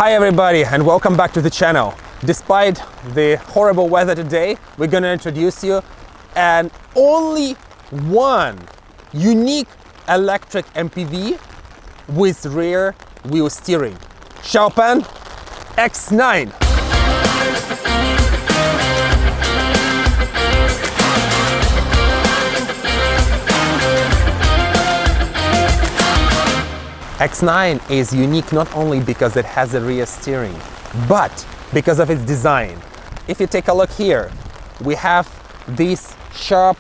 Hi everybody and welcome back to the channel. Despite the horrible weather today, we're going to introduce you and only one unique electric MPV with rear wheel steering. XPENG X9. X9 is unique not only because it has a rear steering, but because of its design. If you take a look here, we have these sharp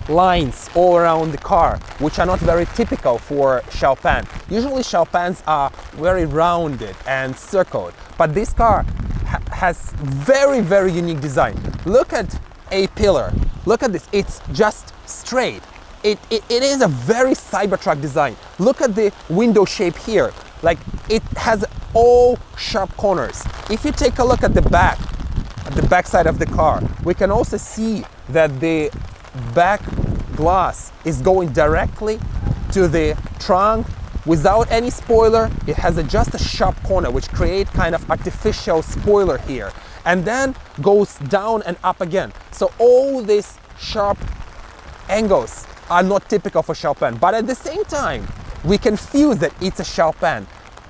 lines all around the car, which are not very typical for XPENG. Usually XPENGs are very rounded and circled, but this car has very unique design. Look at a pillar. Look at this, it's just straight. It is a very Cybertruck design. Look at the window shape here. Like, it has all sharp corners. If you take a look at the back side of the car, we can also see that the back glass is going directly to the trunk without any spoiler. It has just a sharp corner, which create kind of artificial spoiler here, and then goes down and up again. So all these sharp angles are not typical for XPENG, but at the same time, we can feel that it's a XPENG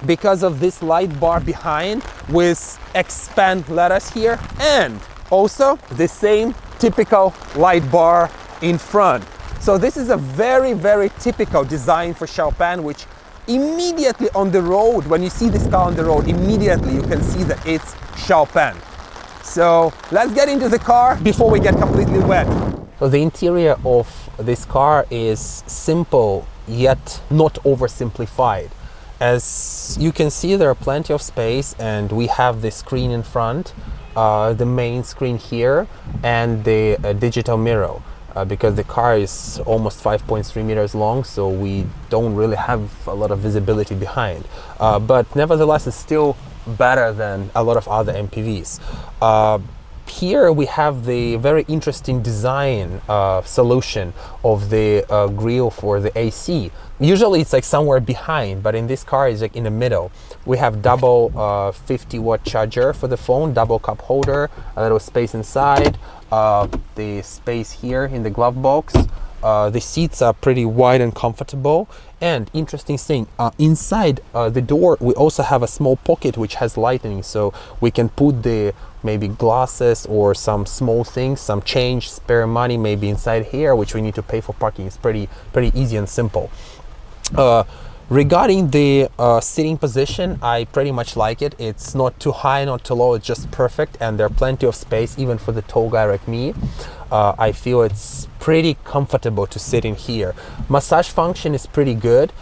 because of this light bar behind with XPENG letters here, and also the same typical light bar in front. So this is a very typical design for XPENG, which immediately on the road, when you see this car on the road, immediately you can see that it's XPENG. So let's get into the car before we get completely wet. So the interior of this car is simple yet not oversimplified. As you can see, there are plenty of space, and we have the screen in front, the main screen here, and the digital mirror, because the car is almost 5.3 meters long, so we don't really have a lot of visibility behind. But nevertheless, it's still better than a lot of other MPVs. Here we have the very interesting design solution of the grill for the AC. Usually it's like somewhere behind, but in this car it's like in the middle. We have double 50-watt charger for the phone, double cup holder, a little space inside, the space here in the glove box. The seats are pretty wide and comfortable. And interesting thing, inside the door we also have a small pocket which has lighting, so we can put the maybe glasses or some small things, some change, spare money maybe inside here, which we need to pay for parking. It's pretty easy and simple. Regarding the sitting position, I pretty much like it. It's not too high, not too low, it's just perfect, and there's plenty of space even for the tall guy like me. I feel it's pretty comfortable to sit in here. Massage function is pretty good,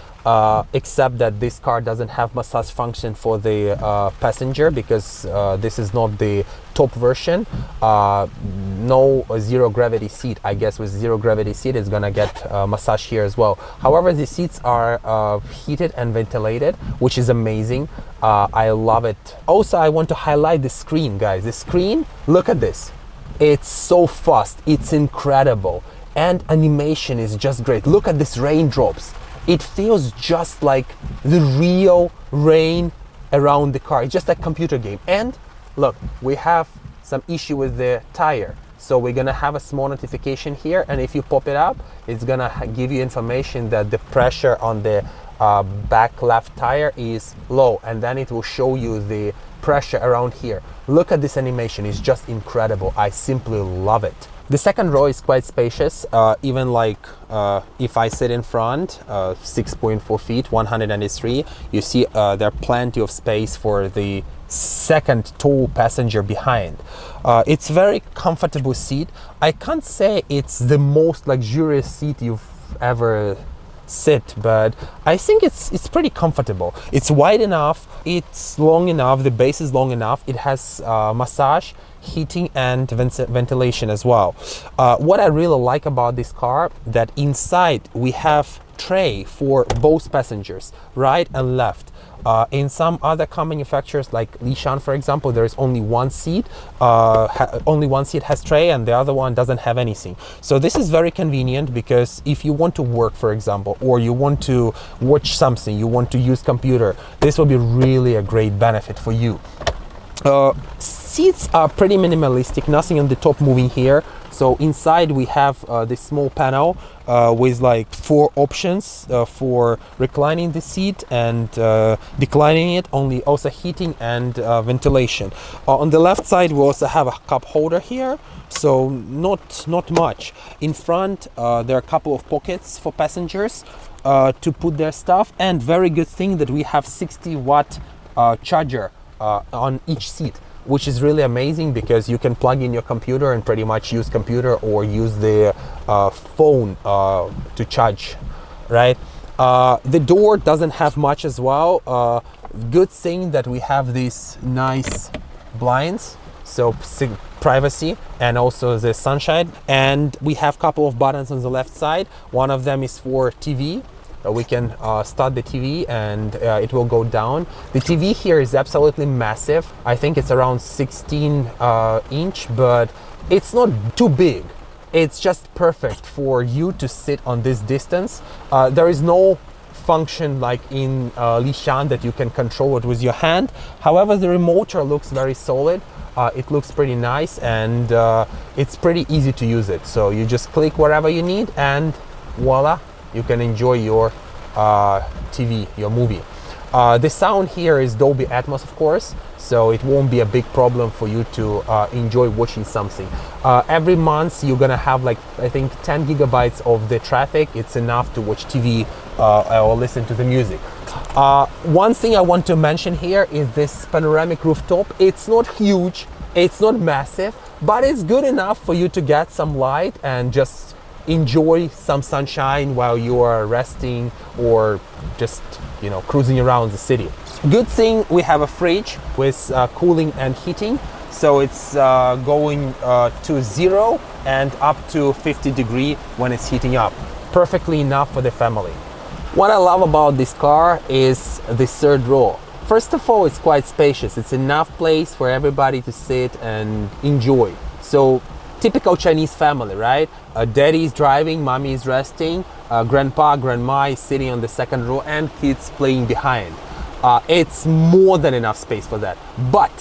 except that this car doesn't have massage function for the passenger, because this is not the top version. No zero gravity seat. I guess with zero gravity seat it's gonna get massage here as well. However, the seats are heated and ventilated, which is amazing. I love it. Also, I want to highlight the screen, guys. The screen, look at this. It's so fast, it's incredible, and animation is just great. Look at these raindrops. It feels just like the real rain around the car. It's just like a computer game. And look, we have some issue with the tire. So we're gonna have a small notification here, and if you pop it up, it's gonna give you information that the pressure on the back left tire is low, and then it will show you the pressure around here. Look at this animation, it's just incredible. I simply love it. The second row is quite spacious, even like if I sit in front, 6.4 feet, 193, you see there are plenty of space for the second tall passenger behind. It's very comfortable seat. I can't say it's the most luxurious seat you've ever sit, but I think it's pretty comfortable. It's wide enough, it's long enough, the base is long enough, it has massage, heating and ventilation as well. What I really like about this car, that inside we have tray for both passengers, right and left. In some other car manufacturers like Lishan, for example, there is only one seat. Only one seat has tray and the other one doesn't have anything. So this is very convenient because if you want to work, for example, or you want to watch something, you want to use computer, this will be really a great benefit for you. Seats are pretty minimalistic, nothing on the top moving here. So inside we have this small panel with like 4 options for reclining the seat and declining it, only also heating and ventilation. On the left side we also have a cup holder here, so not much. In front there are a couple of pockets for passengers to put their stuff, and very good thing that we have 60-watt charger on each seat, which is really amazing because you can plug in your computer and pretty much use computer or use the phone to charge, right? The door doesn't have much as well. Good thing that we have these nice blinds, so privacy and also the sunshine. And we have a couple of buttons on the left side. One of them is for TV. We can start the TV and it will go down. The TV here is absolutely massive. I think it's around 16 inch, but it's not too big. It's just perfect for you to sit on this distance. There is no function like in Lishan that you can control it with your hand. However, the remote looks very solid. It looks pretty nice and it's pretty easy to use it. So you just click wherever you need and voila, you can enjoy your TV, your movie. The sound here is Dolby Atmos, of course, so it won't be a big problem for you to enjoy watching something. Every month you're gonna have like, I think 10 gigabytes of the traffic. It's enough to watch TV or listen to the music. One thing I want to mention here is this panoramic rooftop. It's not huge, it's not massive, but it's good enough for you to get some light and just enjoy some sunshine while you are resting or just, you know, cruising around the city. Good thing we have a fridge with cooling and heating, so it's going to 0 and up to 50 degrees when it's heating up. Perfectly enough for the family. What I love about this car is the third row. First of all, it's quite spacious. It's enough place for everybody to sit and enjoy. So typical Chinese family, right? Daddy is driving, mommy is resting, grandpa, grandma is sitting on the second row, and kids playing behind. It's more than enough space for that. But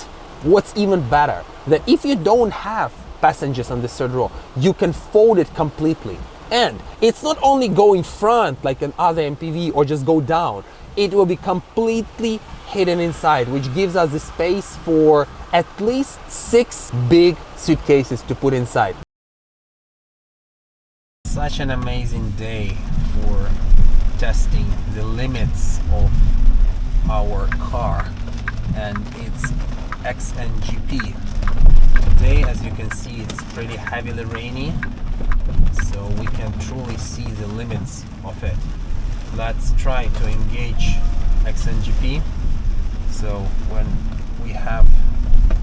what's even better, that if you don't have passengers on the third row, you can fold it completely. And it's not only going front like an other MPV or just go down, it will be completely hidden inside, which gives us the space for at least 6 big suitcases to put inside. Such an amazing day for testing the limits of our car and its XNGP. Today, as you can see, it's pretty heavily rainy, so we can truly see the limits of it. Let's try to engage XNGP. So when we have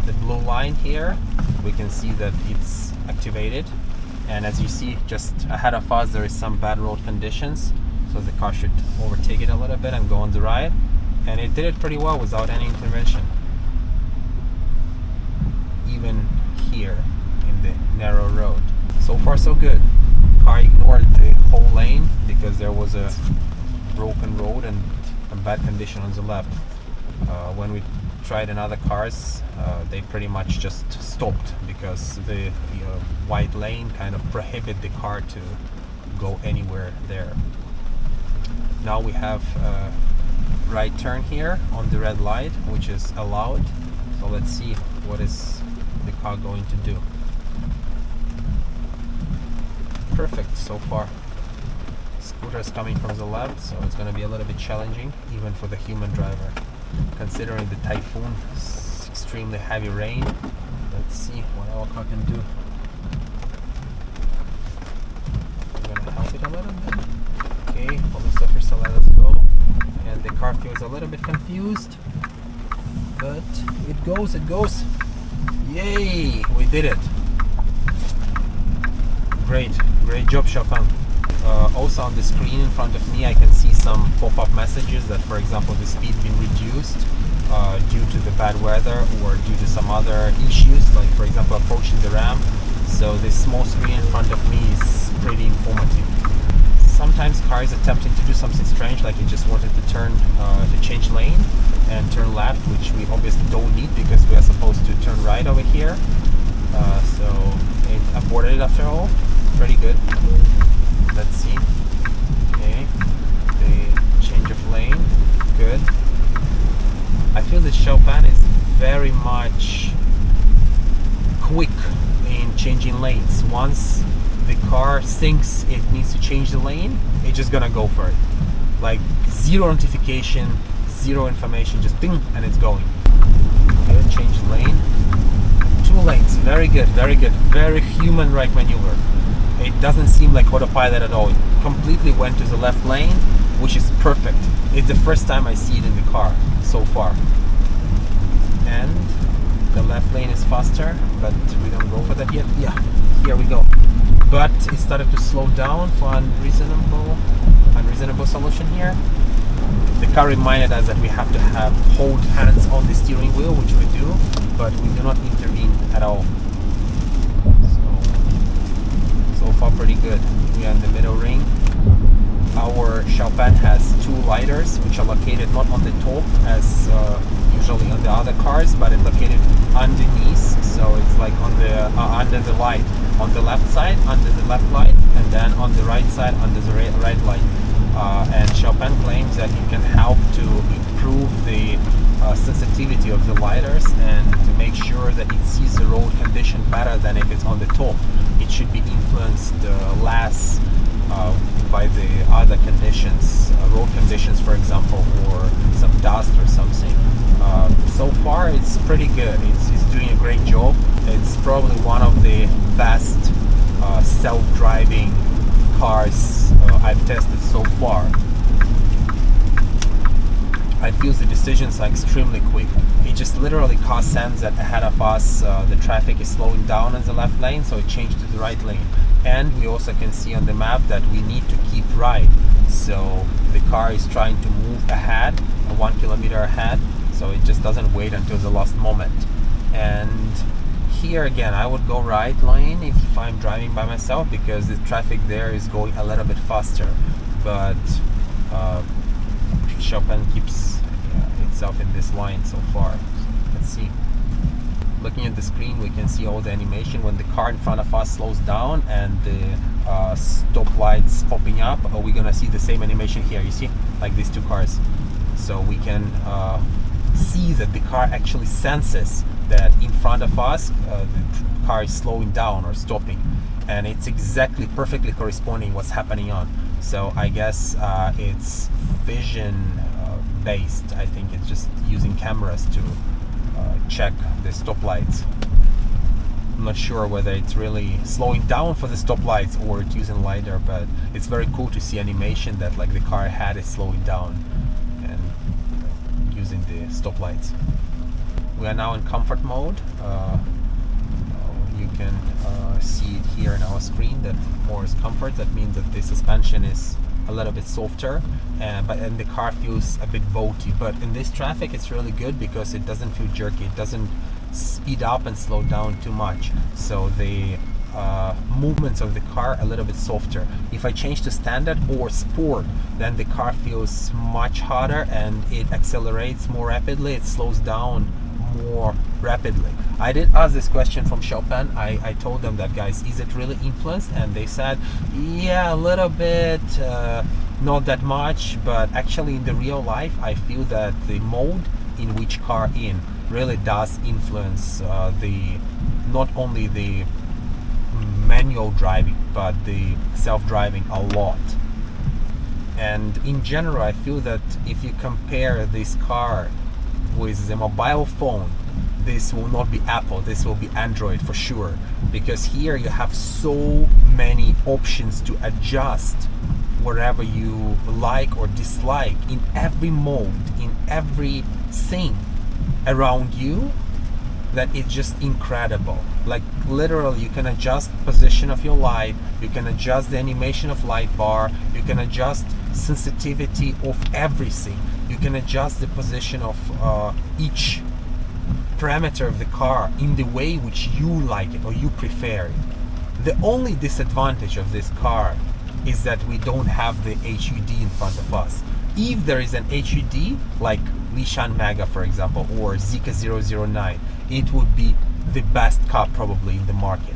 the blue line here, we can see that it's activated, and as you see just ahead of us there is some bad road conditions, so the car should overtake it a little bit and go on the right, and it did it pretty well without any intervention. Even here in the narrow road. So far so good. Car ignored the whole lane because there was a broken road and a bad condition on the left. When we tried in other cars, they pretty much just stopped because the white lane kind of prohibited the car to go anywhere there. Now we have a right turn here on the red light, which is allowed. So let's see what is the car going to do. Perfect so far. Scooter is coming from the left, so it's going to be a little bit challenging even for the human driver. Considering the typhoon, extremely heavy rain. Let's see what our car can do. We're gonna help it a little bit. Okay, police officer, let us go. And the car feels a little bit confused, but it goes, it goes. Yay, we did it. Great job, Chopin. Also on the screen in front of me I can see some pop-up messages that, for example, the speed been reduced due to the bad weather or due to some other issues, like for example approaching the ramp. So this small screen in front of me is pretty informative. Sometimes car is attempting to do something strange, like it just wanted to turn to change lane and turn left, which we obviously don't need because we are supposed to turn right over here. So it aborted it after all. Pretty good. Let's see. Okay, the change of lane. Good. I feel that XPENG is very much quick in changing lanes. Once the car thinks it needs to change the lane, it's just gonna go for it. Like zero notification, zero information, just ding, and it's going. Good, change lane. 2 lanes, very good, very good. Very human right maneuver. It doesn't seem like autopilot at all. It completely went to the left lane, which is perfect. It's the first time I see it in the car so far. And the left lane is faster, but we don't go for that yet. Yeah, here we go. But it started to slow down for unreasonable solution here. The car reminded us that we have to hold hands on the steering wheel, which we do, but we do not intervene at all. So far pretty good. We are in the middle ring. Our XPENG has 2 lidars, which are located not on the top as usually on the other cars, but it's located underneath. So it's like on the under the light, on the left side under the left light, and then on the right side under the right light. And XPENG claims that it can help to improve the sensitivity of the lidars and to make sure that it sees the road condition better than if it's on the top. It should be influenced less by the other conditions, road conditions, for example, or some dust or something. So far it's pretty good. It's doing a great job. It's probably one of the best self-driving cars I've tested so far. I feel the decisions are extremely quick. It just literally car sense that ahead of us the traffic is slowing down in the left lane, so it changed to the right lane. And we also can see on the map that we need to keep right. So the car is trying to move ahead, 1 kilometer ahead, so it just doesn't wait until the last moment. And here again, I would go right lane if I'm driving by myself because the traffic there is going a little bit faster. But XPENG keeps itself in this line so far. Let's see. Looking at the screen, we can see all the animation when the car in front of us slows down and the stop lights popping up. We're gonna see the same animation here. You see, like these 2 cars. So we can see that the car actually senses that in front of us the car is slowing down or stopping, and it's exactly perfectly corresponding what's happening on. So I guess it's vision based. I think it's just using cameras to check the stoplights. I'm not sure whether it's really slowing down for the stoplights or it's using LiDAR, but it's very cool to see animation that like the car ahead is slowing down and using the stoplights. We are now in comfort mode. You can see it here in our screen that more is comfort. That means that the suspension is a little bit softer, and the car feels a bit boaty. But in this traffic it's really good because it doesn't feel jerky. It doesn't speed up and slow down too much. So the movements of the car a little bit softer. If I change to standard or sport, then the car feels much hotter and it accelerates more rapidly. It slows down more rapidly. I did ask this question from XPENG. I told them that, guys, is it really influenced? And they said, yeah, a little bit, not that much, but actually in the real life I feel that the mode in which car in really does influence the not only the manual driving but the self-driving a lot. And in general I feel that if you compare this car with the mobile phone, this will not be Apple, this will be Android for sure, because here you have so many options to adjust wherever you like or dislike in every mode, in everything around you. that it's just incredible. Like literally you can adjust position of your light, you can adjust the animation of light bar, you can adjust sensitivity of everything, you can adjust the position of each parameter of the car in the way which you like it or you prefer it. The only disadvantage of this car is that we don't have the HUD in front of us. If there is an HUD like Lishan Mega, for example, or Zika 009, it would be the best car probably in the market.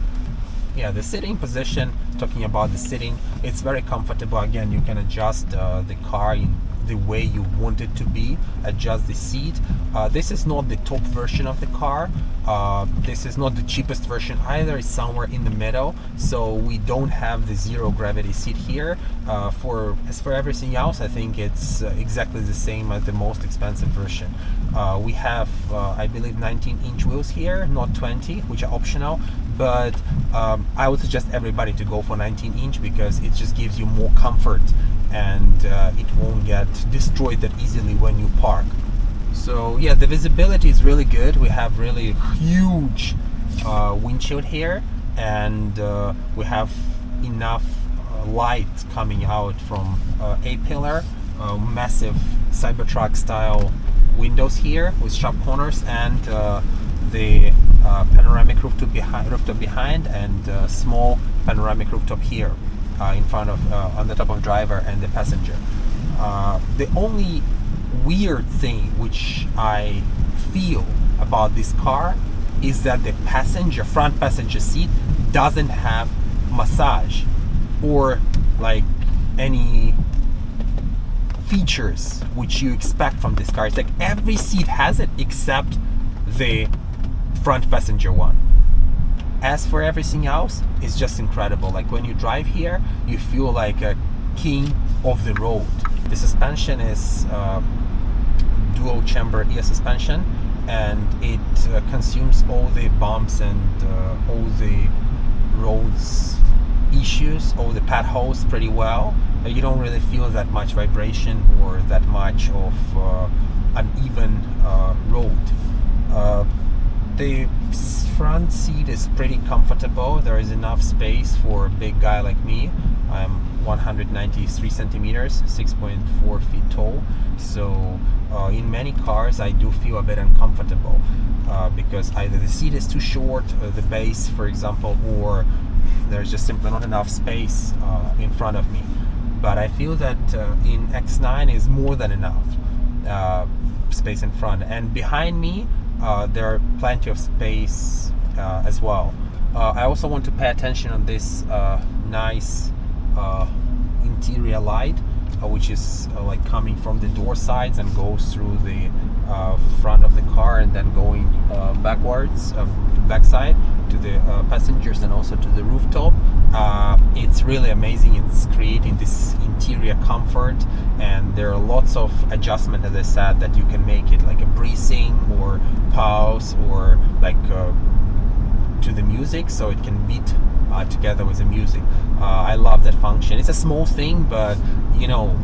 Yeah, the sitting position, talking about the sitting, it's very comfortable. Again, you can adjust the car in the way you want it to be, adjust the seat. This is not the top version of the car. This is not the cheapest version either. It's somewhere in the middle. So we don't have the zero gravity seat here. As for everything else, I think it's exactly the same as the most expensive version. We have, I believe, 19-inch wheels here, not 20, which are optional. But I would suggest everybody to go for 19-inch because it just gives you more comfort and it won't get destroyed that easily when you park. So yeah, the visibility is really good. We have really huge windshield here, and we have enough light coming out from A-pillar, massive Cybertruck style windows here with sharp corners, and the panoramic rooftop behind, and small panoramic rooftop here in front of on the top of driver and the passenger. The only weird thing which I feel about this car is that the front passenger seat doesn't have massage or like any features which you expect from this car. It's like every seat has it except the front passenger one. As for everything else, it's just incredible. Like when you drive here, you feel like a king of the road. The suspension is dual chamber ear suspension, and it consumes all the bumps and all the roads issues, all the potholes pretty well. You don't really feel that much vibration or that much of uneven road. The front seat is pretty comfortable. There is enough space for a big guy like me. I'm 193 centimeters, 6.4 feet tall. So in many cars I do feel a bit uncomfortable because either the seat is too short, the base for example, or there's just simply not enough space in front of me. But I feel that in X9 is more than enough space in front, and behind me there are plenty of space as well. I also want to pay attention on this nice interior light, which is like coming from the door sides and goes through the front of the car and then going backwards, backside to the passengers and also to the rooftop. It's really amazing. It's creating this interior comfort, and there are lots of adjustments, as I said, that you can make it like a breathing or pause or like to the music, so it can beat together with the music. I love that function. It's a small thing, but you know,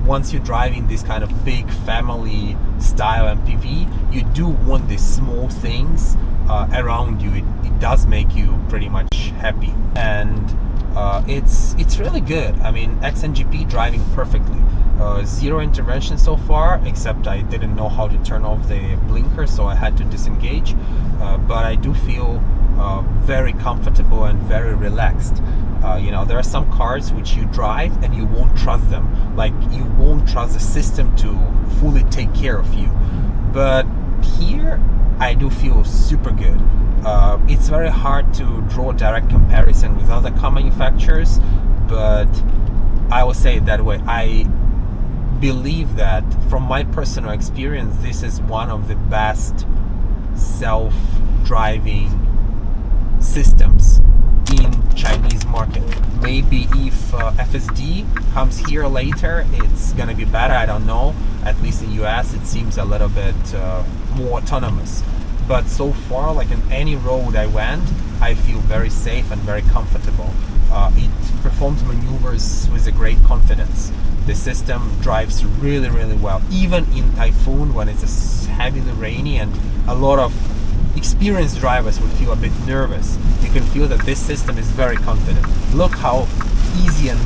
once you're driving this kind of big family style MPV, you do want these small things around you. It does make you pretty much happy, and it's really good. I mean, XNGP driving perfectly. Zero intervention so far, except I didn't know how to turn off the blinker, so I had to disengage. But I do feel very comfortable and very relaxed. You know, there are some cars which you drive and you won't trust them. Like, you won't trust the system to fully take care of you. But here, I do feel super good. It's very hard to draw a direct comparison with other car manufacturers, but I will say it that way. I believe that from my personal experience, this is one of the best self-driving systems in Chinese market. Maybe if FSD comes here later, it's gonna be better. I don't know. At least in US, it seems a little bit more autonomous. But so far, like in any road I went, I feel very safe and very comfortable. It performs maneuvers with a great confidence. The system drives really, really well. Even in typhoon, when it's heavily rainy and a lot of experienced drivers would feel a bit nervous. You can feel that this system is very confident. Look how easy and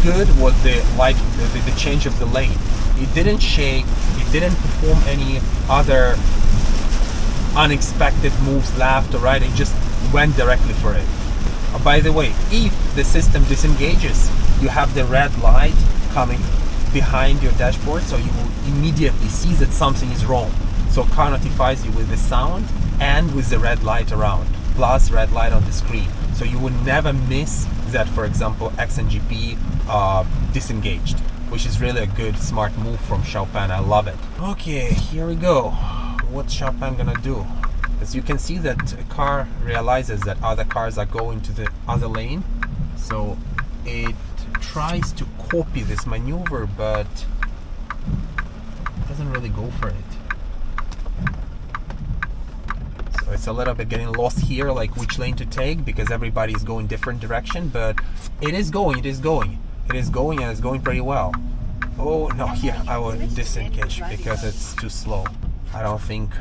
good was the change of the lane. It didn't shake, it didn't perform any other unexpected moves left or right, it just went directly for it. By the way, if the system disengages, you have the red light coming behind your dashboard, so you will immediately see that something is wrong. So car notifies you with the sound and with the red light around, plus red light on the screen. So you will never miss that, for example, XNGP disengaged, which is really a good, smart move from XPENG. I love it. Okay, here we go. What's XPENG gonna do? As you can see that a car realizes that other cars are going to the other lane, so it tries to copy this maneuver, but doesn't really go for it. So it's a little bit getting lost here, like which lane to take, because everybody is going different direction, but it is going, and it's going pretty well. Oh no, here I will disengage because it's too slow. I don't think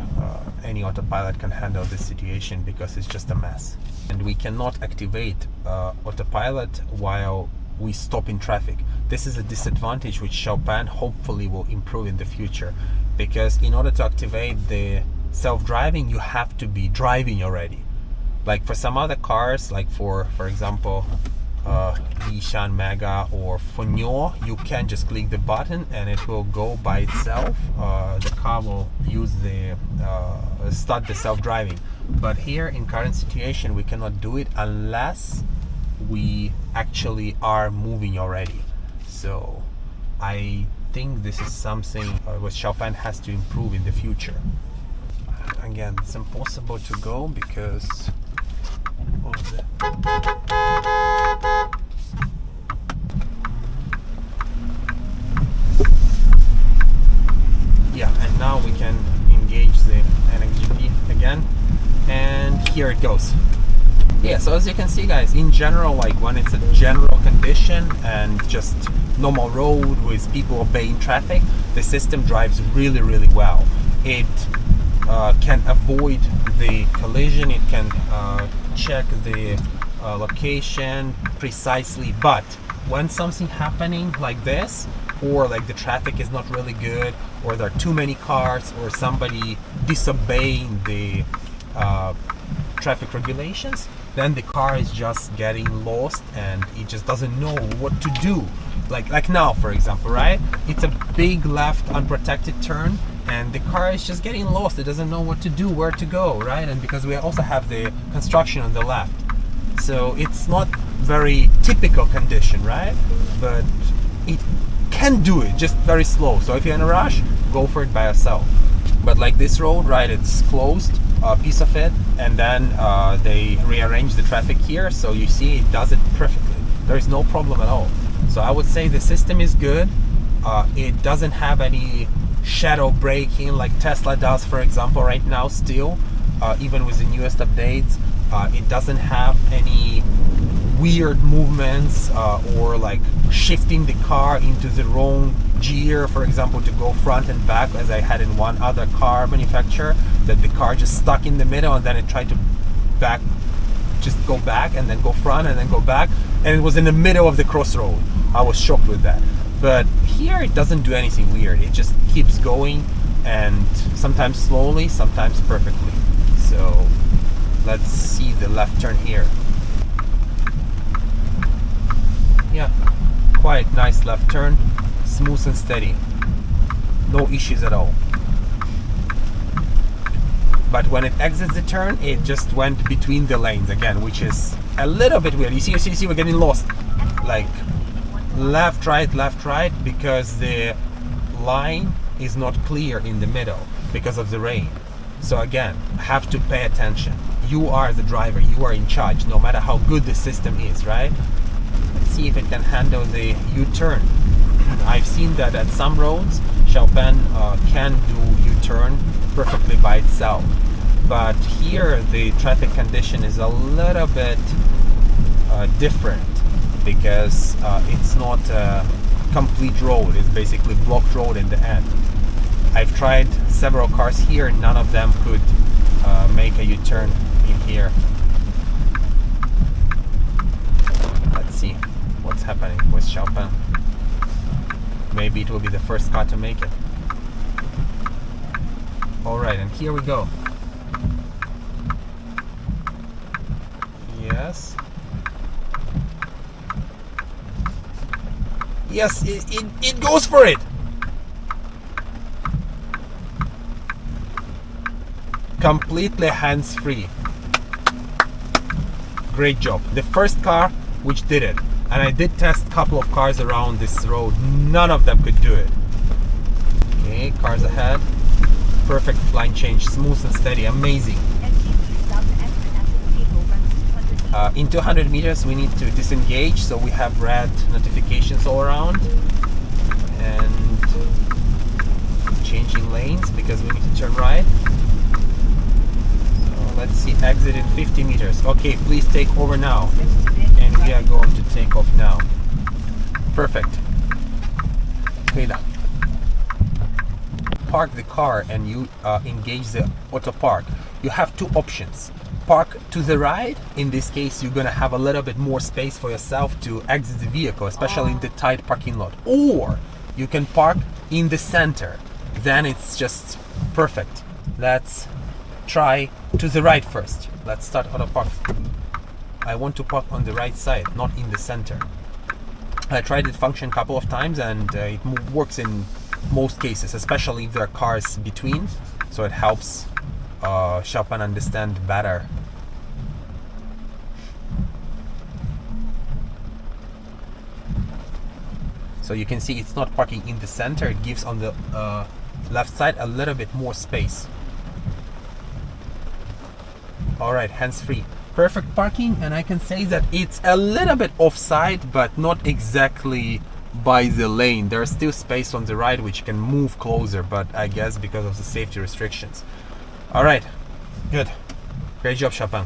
any autopilot can handle this situation because it's just a mess. And we cannot activate autopilot while we stop in traffic. This is a disadvantage which XPENG hopefully will improve in the future, because in order to activate the self-driving, you have to be driving already. Like for some other cars, like for example Nissan Mega or Fonio, you can just click the button and it will go by itself. The car will use the start the self-driving. But here in current situation, we cannot do it unless we actually are moving already. So I think this is something which XPENG has to improve in the future. Again, it's impossible to go because of the and now we can engage the NXGP again, and here it goes. Yeah, so as you can see, guys, in general, like when it's a general condition and just normal road with people obeying traffic, the system drives really, really well. It can avoid the collision, it can check the location precisely, but when something happening like this, or like the traffic is not really good, or there are too many cars, or somebody disobeying the traffic regulations, then the car is just getting lost and it just doesn't know what to do. Like now, for example, right? It's a big left unprotected turn and the car is just getting lost. It doesn't know what to do, where to go, right? And because we also have the construction on the left, so it's not very typical condition, right? But it can do it, just very slow. So if you're in a rush, go for it by yourself. But like this road, right, it's closed, a piece of it, and then they rearrange the traffic here, so you see it does it perfectly. There is no problem at all. So I would say the system is good. It doesn't have any shadow braking like Tesla does, for example, right now still, even with the newest updates. It doesn't have any weird movements or like shifting the car into the wrong gear, for example, to go front and back, as I had in one other car manufacturer, that the car just stuck in the middle and then it tried to just go back and then go front and then go back, and it was in the middle of the crossroad. I was shocked with that. But here it doesn't do anything weird. It just keeps going, and sometimes slowly, sometimes perfectly. So let's see the left turn here. Yeah, quite nice left turn, smooth and steady, no issues at all. But when it exits the turn, it just went between the lanes again, which is a little bit weird. You see, we're getting lost. Like left, right, because the line is not clear in the middle because of the rain. So again, have to pay attention. You are the driver, you are in charge, no matter how good the system is, right? Let's see if it can handle the U-turn. I've seen that at some roads, XPENG can do U-turn perfectly by itself. But here the traffic condition is a little bit different, because it's not a complete road, it's basically blocked road in the end. I've tried several cars here, none of them could turn in here. Let's see what's happening with Chopin. Maybe it will be the first car to make it. Alright, and here we go. Yes. Yes, it goes for it! Completely hands-free. Great job. The first car which did it. And I did test a couple of cars around this road. None of them could do it. Okay, cars ahead. Perfect line change. Smooth and steady. Amazing. In 200 meters we need to disengage, so we have red notifications all around. And changing lanes because we need to turn right. So let's see, exit in 50 meters. Okay, please take over now. And we are going to take off now. Perfect. Okay, now park the car and you engage the auto park. You have two options. Park to the right. In this case, you're gonna have a little bit more space for yourself to exit the vehicle, especially in the tight parking lot. Or you can park in the center. Then it's just perfect. Let's try to the right first. Let's start auto park. I want to park on the right side, not in the center. I tried it function a couple of times and it works in most cases, especially if there are cars between, so it helps Chopin understand better. So you can see it's not parking in the center, it gives on the left side a little bit more space. Alright, hands-free. Perfect parking, and I can say that it's a little bit offside, but not exactly by the lane. There's still space on the right which can move closer, but I guess because of the safety restrictions. Alright, good. Great job, Chopin.